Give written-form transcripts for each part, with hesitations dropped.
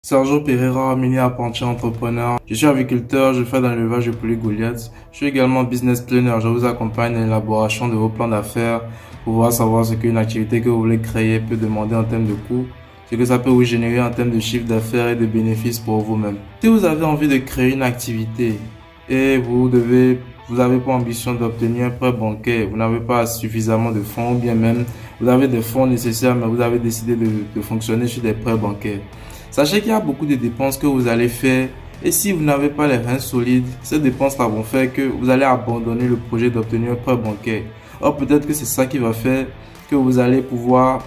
Sergio Pereira, mini-apprenti entrepreneur. Je suis agriculteur, je fais dans l'élevage de poulet Goliath. Je suis également business planner. Je vous accompagne dans l'élaboration de vos plans d'affaires pour pouvoir savoir ce qu'une activité que vous voulez créer peut demander en termes de coûts, ce que ça peut vous générer en termes de chiffre d'affaires et de bénéfices pour vous-même. Si vous avez envie de créer une activité et vous n'avez pas ambition d'obtenir un prêt bancaire, vous n'avez pas suffisamment de fonds, ou bien même vous avez des fonds nécessaires, mais vous avez décidé de fonctionner sur des prêts bancaires. Sachez qu'il y a beaucoup de dépenses que vous allez faire et si vous n'avez pas les reins solides, ces dépenses-là vont faire que vous allez abandonner le projet d'obtenir un prêt bancaire. Or, peut-être que c'est ça qui va faire que vous allez pouvoir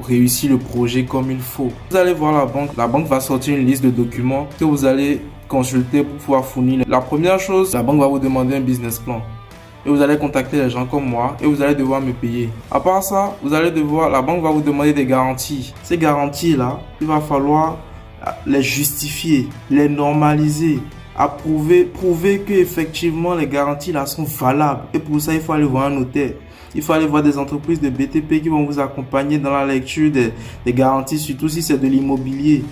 réussir le projet comme il faut. Vous allez voir la banque va sortir une liste de documents que vous allez consulter pour pouvoir fournir. La première chose, la banque va vous demander un business plan. Et vous allez contacter les gens comme moi et vous allez devoir me payer. À part ça, la banque va vous demander des garanties. Ces garanties-là, il va falloir les justifier, les normaliser, prouver que effectivement les garanties là sont valables. Et pour ça, il faut aller voir un notaire. Il faut aller voir des entreprises de BTP qui vont vous accompagner dans la lecture des garanties, surtout si c'est de l'immobilier.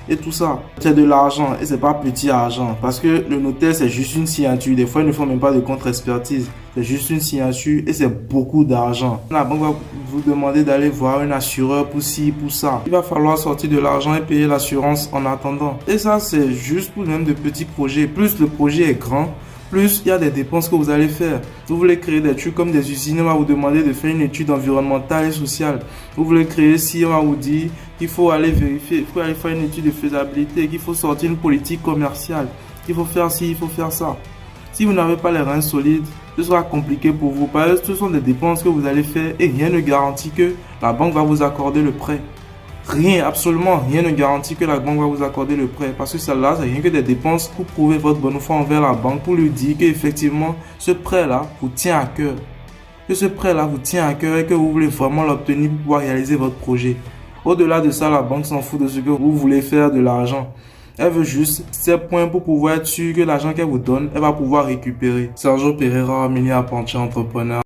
Et tout ça, c'est de l'argent et c'est pas petit argent parce que le notaire c'est juste une signature. Des fois ils ne font même pas de contre-expertise, c'est juste une signature et c'est beaucoup d'argent. La banque va vous demander d'aller voir un assureur pour ci, pour ça. Il va falloir sortir de l'argent et payer l'assurance en attendant. Et ça c'est juste pour même de petits projets. Plus le projet est grand, plus il y a des dépenses que vous allez faire. Vous voulez créer des trucs comme des usines, on va vous demander de faire une étude environnementale et sociale. Vous voulez créer ci, on va vous dire qu'il faut aller vérifier, il faut aller faire une étude de faisabilité, qu'il faut sortir une politique commerciale, qu'il faut faire ci, il faut faire ça. Si vous n'avez pas les reins solides, ce sera compliqué pour vous parce que ce sont des dépenses que vous allez faire et rien ne garantit que la banque va vous accorder le prêt. Rien, absolument rien ne garantit que la banque va vous accorder le prêt parce que celle-là, c'est rien que des dépenses pour prouver votre bonne foi envers la banque, pour lui dire qu'effectivement, ce prêt-là vous tient à cœur. Que ce prêt-là vous tient à cœur et que vous voulez vraiment l'obtenir pour pouvoir réaliser votre projet. Au-delà de ça, la banque s'en fout de ce que vous voulez faire de l'argent. Elle veut juste ces points pour pouvoir être sûr que l'argent qu'elle vous donne, elle va pouvoir récupérer. Sergio Pereira, mini-apprenti entrepreneur.